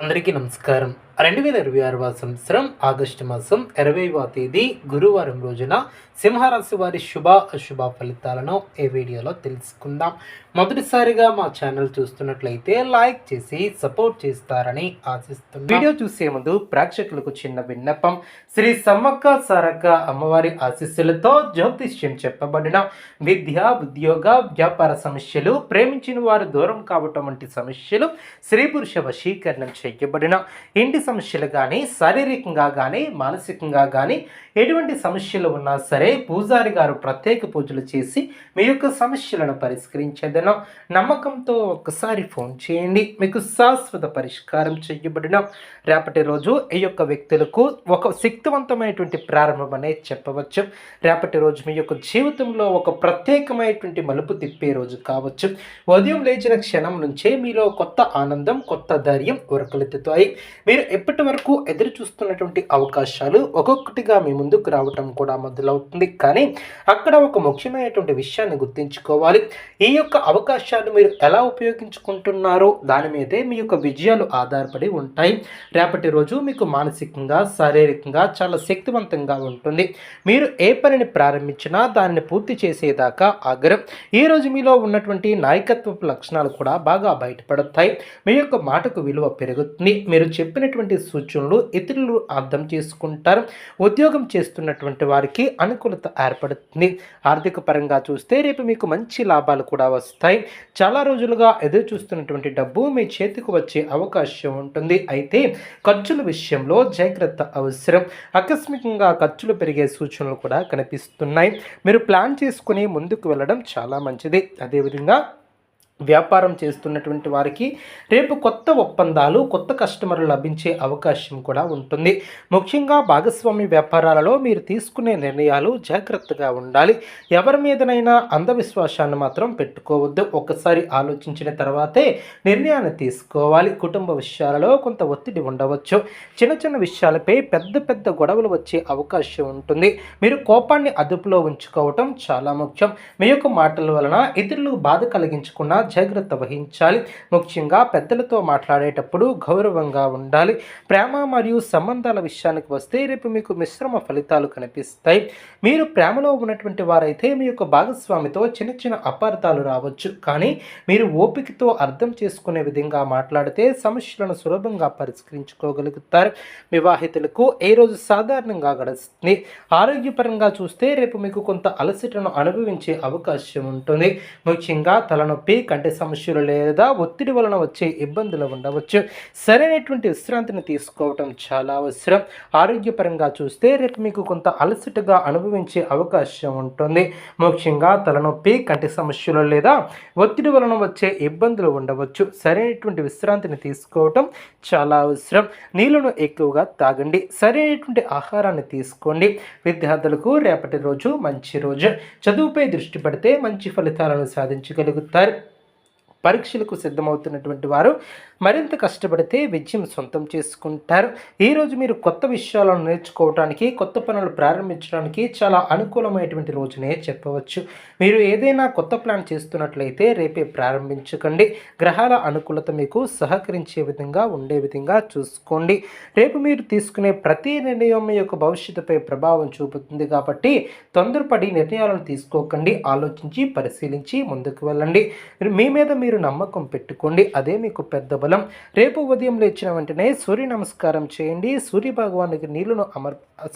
అందరికీ నమస్కారం. 2026 సంవత్సరం ఆగస్టు మాసం 20వ తేదీ గురువారం రోజున సింహరాశి వారి శుభ అశుభ ఫలితాలను ఈ వీడియోలో తెలుసుకుందాం. మొదటిసారిగా మా ఛానల్ చూస్తున్నట్లయితే లైక్ చేసి సపోర్ట్ చేస్తారని ఆశిస్తున్నాం. వీడియో చూసే ముందు ప్రేక్షకులకు చిన్న విన్నపం. శ్రీ సమ్మక్క సారక్క అమ్మవారి ఆశీస్సులతో జ్యోతిష్యం చెప్పబడిన విద్య, ఉద్యోగ, వ్యాపార సమస్యలు, ప్రేమించిన వారు దూరం కావటం వంటి సమస్యలు, స్త్రీ పురుష వశీకరణం చేయబడిన ఇంటి సమస్యలు కానీ, శారీరకంగా కానీ, మానసికంగా కానీ ఎటువంటి సమస్యలు ఉన్నా సరే పూజారి గారు ప్రత్యేక పూజలు చేసి మీ యొక్క సమస్యలను పరిష్కరించేదను. నమ్మకంతో ఒక్కసారి ఫోన్ చేయండి, మీకు శాశ్వత పరిష్కారం చేయబడిన. రేపటి రోజు ఈ యొక్క వ్యక్తులకు ఒక శక్తివంతమైనటువంటి ప్రారంభం అనేది చెప్పవచ్చు. రేపటి రోజు మీ యొక్క జీవితంలో ఒక ప్రత్యేకమైనటువంటి మలుపు తిప్పే రోజు కావచ్చు. ఉదయం లేచిన క్షణం నుంచే మీలో కొత్త ఆనందం, కొత్త ధైర్యం ఉరకలెత్తుతాయి. మీరు ఎప్పటి వరకు ఎదురు చూస్తున్నటువంటి అవకాశాలు ఒక్కొక్కటిగా మీ ముందుకు రావటం కూడా మొదలవుతుంది. కానీ అక్కడ ఒక ముఖ్యమైనటువంటి విషయాన్ని గుర్తుంచుకోవాలి. ఈ యొక్క అవకాశాలు మీరు ఎలా ఉపయోగించుకుంటున్నారో దాని మీదే మీ యొక్క విజయాలు ఆధారపడి ఉంటాయి. రేపటి రోజు మీకు మానసికంగా, శారీరకంగా చాలా శక్తివంతంగా ఉంటుంది. మీరు ఏ పనిని ప్రారంభించినా దానిని పూర్తి చేసేదాకా ఆగరు. ఈరోజు మీలో ఉన్నటువంటి నాయకత్వపు లక్షణాలు కూడా బాగా బయటపడతాయి. మీ యొక్క మాటకు విలువ పెరుగుతుంది. మీరు చెప్పినటువంటి సూచనలు ఇతరులు అర్థం చేసుకుంటారు. ఉద్యోగం చేస్తున్నటువంటి వారికి అనుకూలత ఏర్పడుతుంది. ఆర్థిక పరంగా చూస్తే రేపు మీకు మంచి లాభాలు కూడా వస్తాయి. చాలా రోజులుగా ఎదురు చూస్తున్నటువంటి డబ్బు మీ చేతికి వచ్చే అవకాశం ఉంటుంది. అయితే ఖర్చుల విషయంలో జాగ్రత్త అవసరం. ఆకస్మికంగా ఖర్చులు పెరిగే సూచనలు కూడా కనిపిస్తున్నాయి. మీరు ప్లాన్ చేసుకుని ముందుకు వెళ్ళడం చాలా మంచిది. అదేవిధంగా వ్యాపారం చేస్తున్నటువంటి వారికి రేపు కొత్త ఒప్పందాలు, కొత్త కస్టమర్లు లభించే అవకాశం కూడా ఉంటుంది. ముఖ్యంగా భాగస్వామి వ్యాపారాలలో మీరు తీసుకునే నిర్ణయాలు జాగ్రత్తగా ఉండాలి. ఎవరి మీదనైనా అంధవిశ్వాసాన్ని మాత్రం పెట్టుకోవద్దు. ఒక్కసారి ఆలోచించిన తర్వాతే నిర్ణయాన్ని తీసుకోవాలి. కుటుంబ విషయాలలో కొంత ఒత్తిడి ఉండవచ్చు. చిన్న చిన్న విషయాలపై పెద్ద పెద్ద గొడవలు వచ్చే అవకాశం ఉంటుంది. మీరు కోపాన్ని అదుపులో ఉంచుకోవటం చాలా ముఖ్యం. మీ యొక్క మాటల వలన ఇతరులకు బాధ కలిగించకుండా జాగ్రత్త వహించాలి. ముఖ్యంగా పెద్దలతో మాట్లాడేటప్పుడు గౌరవంగా ఉండాలి. ప్రేమ మరియు సంబంధాల విషయానికి వస్తే రేపు మీకు మిశ్రమ ఫలితాలు కనిపిస్తాయి. మీరు ప్రేమలో ఉన్నటువంటి వారైతే మీ యొక్క భాగస్వామితో చిన్న చిన్న అపార్థాలు రావచ్చు. కానీ మీరు ఓపికతో అర్థం చేసుకునే విధంగా మాట్లాడితే సమస్యలను సులభంగా పరిష్కరించుకోగలుగుతారు. వివాహితులకు ఏ రోజు సాధారణంగా గడుస్తుంది. ఆరోగ్యపరంగా చూస్తే రేపు మీకు కొంత అలసటను అనుభవించే అవకాశం ఉంటుంది. ముఖ్యంగా తలనొప్పి, కంటి సమస్యలు లేదా ఒత్తిడి వలన వచ్చే ఇబ్బందులు ఉండవచ్చు. సరైనటువంటి విశ్రాంతిని తీసుకోవటం చాలా అవసరం. ఆరోగ్యపరంగా చూస్తే రేపు మీకు కొంత అలసటగా అనుభవించే అవకాశం ఉంటుంది. ముఖ్యంగా తలనొప్పి, కంటి సమస్యలు లేదా ఒత్తిడి వలన వచ్చే ఇబ్బందులు ఉండవచ్చు. సరైనటువంటి విశ్రాంతిని తీసుకోవటం చాలా అవసరం. నీళ్లను ఎక్కువగా తాగండి. సరైనటువంటి ఆహారాన్ని తీసుకోండి. విద్యార్థులకు రేపటి రోజు మంచి రోజు. చదువుపై దృష్టి పెడితే మంచి ఫలితాలను సాధించగలుగుతారు. పరీక్షలకు సిద్ధమవుతున్నటువంటి వారు మరింత కష్టపడితే విజయం సొంతం చేసుకుంటారు. ఈరోజు మీరు కొత్త విషయాలను నేర్చుకోవడానికి, కొత్త పనులు ప్రారంభించడానికి చాలా అనుకూలమైనటువంటి రోజునే చెప్పవచ్చు. మీరు ఏదైనా కొత్త ప్లాన్ చేస్తున్నట్లయితే రేపే ప్రారంభించకండి. గ్రహాల అనుకూలత మీకు సహకరించే విధంగా ఉండే విధంగా చూసుకోండి. రేపు మీరు తీసుకునే ప్రతి నిర్ణయం మీ యొక్క భవిష్యత్తుపై ప్రభావం చూపుతుంది. కాబట్టి తొందరపడి నిర్ణయాలను తీసుకోకండి. ఆలోచించి పరిశీలించి ముందుకు వెళ్ళండి. మీ మీద మీరు నమ్మకం పెట్టుకోండి. అదే మీకు పెద్ద బలం. రేపు ఉదయం లేచిన వెంటనే సూర్య నమస్కారం చేయండి. సూర్య భగవానికి నీళ్లను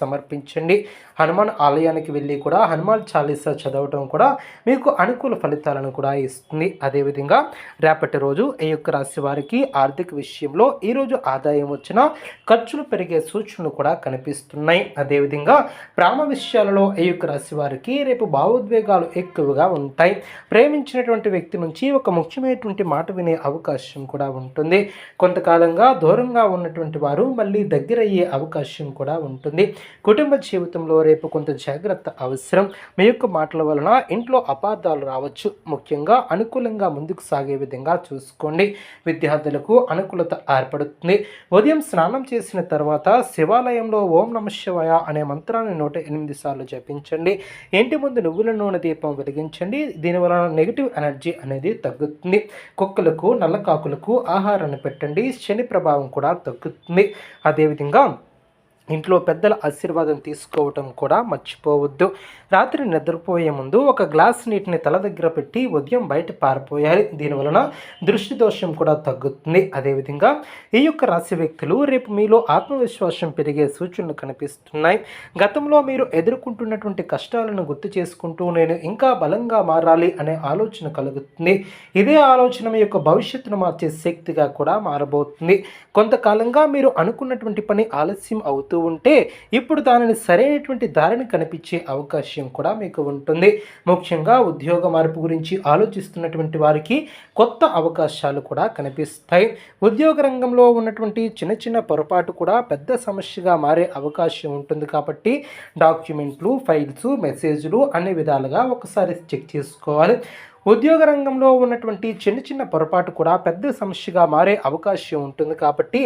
సమర్పించండి. హనుమాన్ ఆలయానికి వెళ్ళి కూడా హనుమాన్ చాలీసా చదవటం కూడా మీకు అనుకూల ఫలితాలను కూడా ఇస్తుంది. అదేవిధంగా రేపటి రోజు ఈ యొక్క రాశి వారికి ఆర్థిక విషయంలో ఈరోజు ఆదాయం వచ్చినా ఖర్చులు పెరిగే సూచనలు కూడా కనిపిస్తున్నాయి. అదేవిధంగా ప్రేమ విషయాలలో ఈ యొక్క రాశి వారికి రేపు భావోద్వేగాలు ఎక్కువగా ఉంటాయి. ప్రేమించినటువంటి వ్యక్తి నుంచి ఒక ముఖ్యమైనటువంటి మాట వినే అవకాశం కూడా ఉంటుంది. కొంతకాలంగా దూరంగా ఉన్నటువంటి వారు మళ్ళీ దగ్గరయ్యే అవకాశం కూడా ఉంటుంది. కుటుంబ జీవితంలో రేపు కొంత జాగ్రత్త అవసరం. మీ యొక్క మాటల వలన ఇంట్లో అపార్థాలు రావచ్చు. ముఖ్యంగా అనుకూలంగా ముందుకు సాగే విధంగా చూసుకోండి. విద్యార్థులకు అనుకూలత ఏర్పడుతుంది. ఉదయం స్నానం చేసిన తర్వాత శివాలయంలో ఓం నమః శివాయ అనే మంత్రాన్ని 108 సార్లు జపించండి. ఇంటి ముందు నువ్వుల నూనె దీపం వెలిగించండి. దీనివలన నెగిటివ్ ఎనర్జీ అనేది తగ్గుతుంది. కలుగుతుంది. కుక్కలకు, నల్లకాకులకు ఆహారాన్ని పెట్టండి, శని ప్రభావం కూడా తగ్గుతుంది. అదేవిధంగా ఇంట్లో పెద్దల ఆశీర్వాదం తీసుకోవటం కూడా మర్చిపోవద్దు. రాత్రి నిద్రపోయే ముందు ఒక గ్లాస్ నీటిని తల దగ్గర పెట్టి ఉదయం బయట పారిపోయాలి. దీనివలన దృష్టి దోషం కూడా తగ్గుతుంది. అదేవిధంగా ఈ యొక్క రాశి వ్యక్తులు రేపు మీలో ఆత్మవిశ్వాసం పెరిగే సూచనలు కనిపిస్తున్నాయి. గతంలో మీరు ఎదుర్కొంటున్నటువంటి కష్టాలను గుర్తు చేసుకుంటూ నేను ఇంకా బలంగా మారాలి అనే ఆలోచన కలుగుతుంది. ఇదే ఆలోచన మీ యొక్క భవిష్యత్తును మార్చే శక్తిగా కూడా మారబోతుంది. కొంతకాలంగా మీరు అనుకున్నటువంటి పని ఆలస్యం అవుతుంది ఉంటే ఇప్పుడు దానిని సరైనటువంటి దారిని కనిపించే అవకాశం కూడా మీకు ఉంటుంది. ముఖ్యంగా ఉద్యోగ మార్పు గురించి ఆలోచిస్తున్నటువంటి వారికి కొత్త అవకాశాలు కూడా కనిపిస్తాయి. ఉద్యోగ రంగంలో ఉన్నటువంటి చిన్న చిన్న పొరపాటు కూడా పెద్ద సమస్యగా మారే అవకాశం ఉంటుంది. కాబట్టి డాక్యుమెంట్లు, ఫైల్స్, మెసేజ్లు అన్ని విధాలుగా ఒకసారి చెక్ చేసుకోవాలి. ఉద్యోగ రంగంలో ఉన్నటువంటి చిన్న చిన్న పొరపాటు కూడా పెద్ద సమస్యగా మారే అవకాశం ఉంటుంది. కాబట్టి